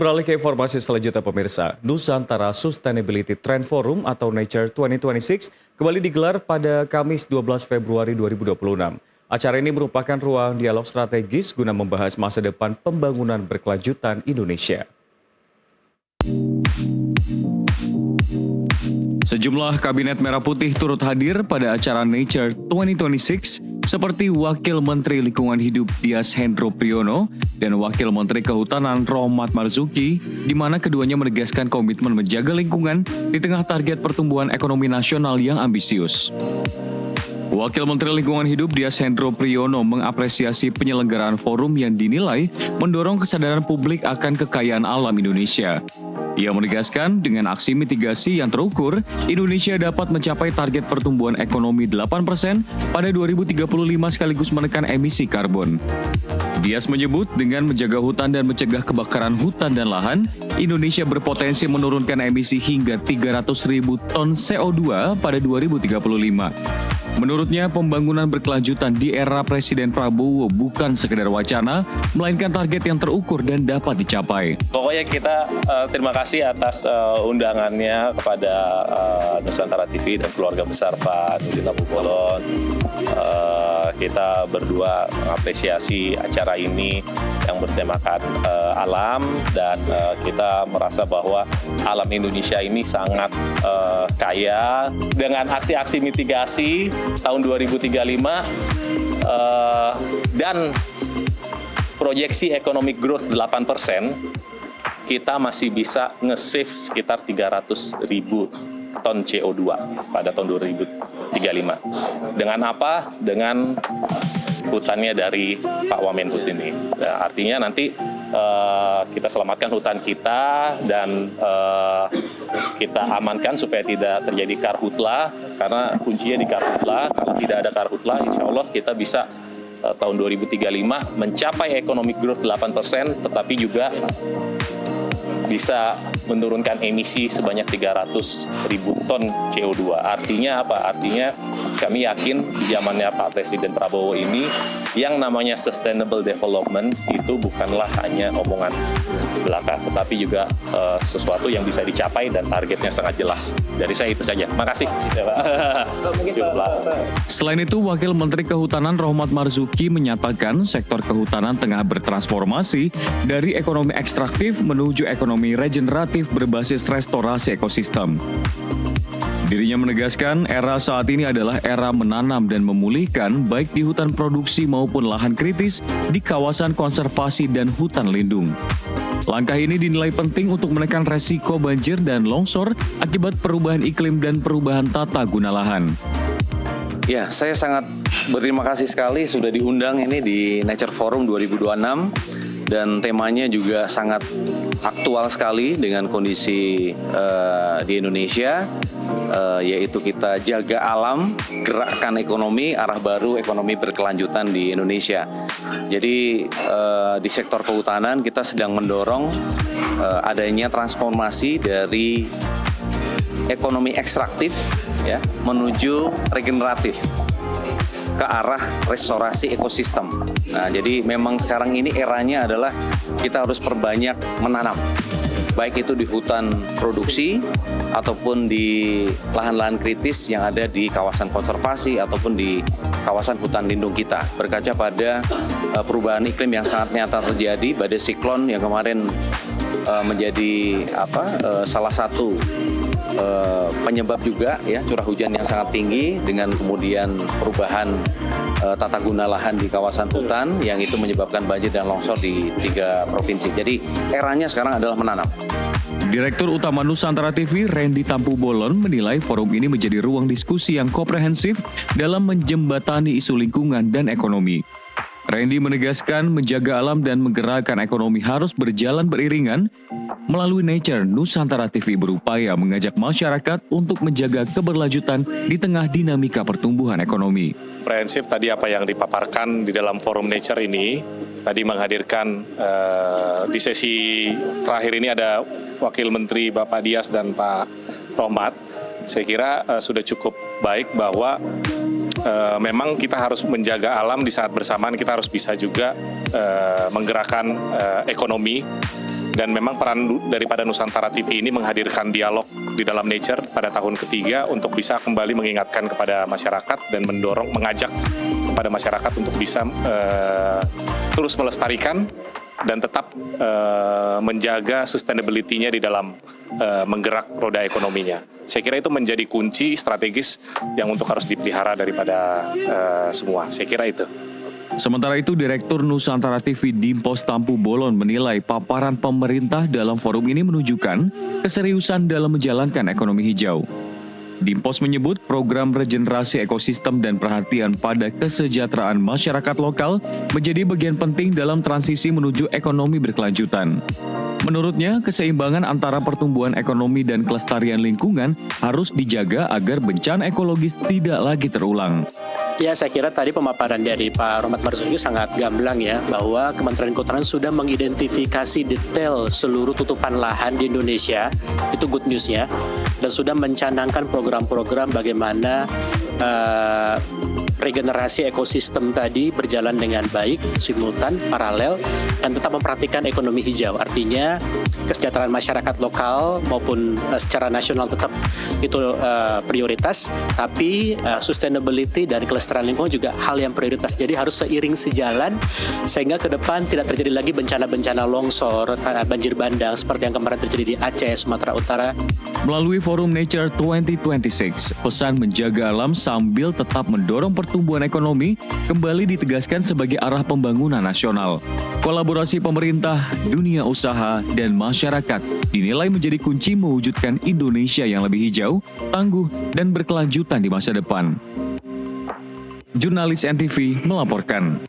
Beralih ke informasi selanjutnya pemirsa, Nusantara Sustainability Trend Forum atau Nature 2026 kembali digelar pada Kamis 12 Februari 2026. Acara ini merupakan ruang dialog strategis guna membahas masa depan pembangunan berkelanjutan Indonesia. Sejumlah kabinet merah putih turut hadir pada acara Nature 2026 seperti Wakil Menteri Lingkungan Hidup Dias Hendro Priyono dan Wakil Menteri Kehutanan Rohmat Marzuki, di mana keduanya menegaskan komitmen menjaga lingkungan di tengah target pertumbuhan ekonomi nasional yang ambisius. Wakil Menteri Lingkungan Hidup Dias Hendro Priyono mengapresiasi penyelenggaraan forum yang dinilai mendorong kesadaran publik akan kekayaan alam Indonesia. Ia menegaskan dengan aksi mitigasi yang terukur, Indonesia dapat mencapai target pertumbuhan ekonomi 8% pada 2035 sekaligus menekan emisi karbon. Dias menyebut dengan menjaga hutan dan mencegah kebakaran hutan dan lahan, Indonesia berpotensi menurunkan emisi hingga 300.000 ton CO2 pada 2035. Menurutnya, pembangunan berkelanjutan di era Presiden Prabowo bukan sekedar wacana, melainkan target yang terukur dan dapat dicapai. Pokoknya kita terima kasih atas undangannya kepada Nusantara TV dan keluarga besar Pak Nurdin Nabibolon. Kita berdua mengapresiasi acara ini yang bertemakan alam dan kita merasa bahwa alam Indonesia ini sangat kaya dengan aksi-aksi mitigasi tahun 2035 dan proyeksi economic growth 8%, kita masih bisa nge-save sekitar 300.000 ton CO2 pada tahun 2035. Dengan apa? Dengan hutannya dari Pak Wamenhut ini. Nah, artinya nanti kita selamatkan hutan kita dan kita amankan supaya tidak terjadi karhutla, karena kuncinya di karhutla. Kalau tidak ada karhutla, insya Allah kita bisa tahun 2035 mencapai economic growth 8%, tetapi juga bisa menurunkan emisi sebanyak 300.000 ton CO2. Artinya apa? Artinya kami yakin di zamannya Pak Presiden Prabowo ini yang namanya sustainable development itu bukanlah hanya omongan belaka, tetapi juga sesuatu yang bisa dicapai dan targetnya sangat jelas. Dari saya itu saja. Makasih. Selain itu, Wakil Menteri Kehutanan Rohmat Marzuki menyatakan sektor kehutanan tengah bertransformasi dari ekonomi ekstraktif menuju ekonomi regeneratif berbasis restorasi ekosistem. Dirinya menegaskan era saat ini adalah era menanam dan memulihkan baik di hutan produksi maupun lahan kritis di kawasan konservasi dan hutan lindung. Langkah ini dinilai penting untuk menekan resiko banjir dan longsor akibat perubahan iklim dan perubahan tata guna lahan. Ya, saya sangat berterima kasih sekali sudah diundang ini di Nature Forum 2026 dan temanya juga sangat aktual sekali dengan kondisi di Indonesia, yaitu kita jaga alam, gerakkan ekonomi, arah baru ekonomi berkelanjutan di Indonesia. Jadi di sektor kehutanan kita sedang mendorong adanya transformasi dari ekonomi ekstraktif ya menuju regeneratif ke arah restorasi ekosistem. Nah, jadi memang sekarang ini eranya adalah kita harus perbanyak menanam, baik itu di hutan produksi ataupun di lahan-lahan kritis yang ada di kawasan konservasi ataupun di kawasan hutan lindung kita. Berkaca pada perubahan iklim yang sangat nyata terjadi, badai siklon yang kemarin menjadi salah satu penyebab juga ya curah hujan yang sangat tinggi dengan kemudian perubahan tata guna lahan di kawasan hutan yang itu menyebabkan banjir dan longsor di 3 provinsi. Jadi eranya sekarang adalah menanam. Direktur Utama Nusantara TV, Randy Tampu Bolon, menilai forum ini menjadi ruang diskusi yang komprehensif dalam menjembatani isu lingkungan dan ekonomi. Randy menegaskan menjaga alam dan menggerakkan ekonomi harus berjalan beriringan. Melalui Nature, Nusantara TV berupaya mengajak masyarakat untuk menjaga keberlanjutan di tengah dinamika pertumbuhan ekonomi. Komprehensif tadi apa yang dipaparkan di dalam forum Nature ini, tadi menghadirkan di sesi terakhir ini ada Wakil Menteri Bapak Dias dan Pak Rohmat. Saya kira sudah cukup baik bahwa memang kita harus menjaga alam, di saat bersamaan kita harus bisa juga menggerakkan ekonomi Dan memang peran daripada Nusantara TV ini menghadirkan dialog di dalam Nature pada tahun ketiga untuk bisa kembali mengingatkan kepada masyarakat dan mengajak kepada masyarakat untuk bisa terus melestarikan dan tetap menjaga sustainability-nya di dalam menggerak roda ekonominya. Saya kira itu menjadi kunci strategis yang untuk harus dipelihara daripada semua. Saya kira itu. Sementara itu, Direktur Nusantara TV Dimpos Tampu Bolon menilai paparan pemerintah dalam forum ini menunjukkan keseriusan dalam menjalankan ekonomi hijau. Dimpos menyebut program regenerasi ekosistem dan perhatian pada kesejahteraan masyarakat lokal menjadi bagian penting dalam transisi menuju ekonomi berkelanjutan. Menurutnya, keseimbangan antara pertumbuhan ekonomi dan kelestarian lingkungan harus dijaga agar bencana ekologis tidak lagi terulang. Ya, saya kira tadi pemaparan dari Pak Rohmat Marzuki sangat gamblang ya, bahwa Kementerian Kehutanan sudah mengidentifikasi detail seluruh tutupan lahan di Indonesia, itu good news-nya, dan sudah mencanangkan program-program bagaimana regenerasi ekosistem tadi berjalan dengan baik, simultan, paralel, dan tetap memperhatikan ekonomi hijau. Artinya kesejahteraan masyarakat lokal maupun secara nasional tetap itu prioritas, tapi sustainability dan kelestarian lingkungan juga hal yang prioritas. Jadi harus seiring sejalan sehingga ke depan tidak terjadi lagi bencana-bencana longsor, banjir bandang seperti yang kemarin terjadi di Aceh, Sumatera Utara. Melalui Forum Nature 2026, pesan menjaga alam sambil tetap mendorong pertumbuhan ekonomi kembali ditegaskan sebagai arah pembangunan nasional. Kolaborasi pemerintah, dunia usaha, dan masyarakat dinilai menjadi kunci mewujudkan Indonesia yang lebih hijau, tangguh, dan berkelanjutan di masa depan. Jurnalis NTV melaporkan.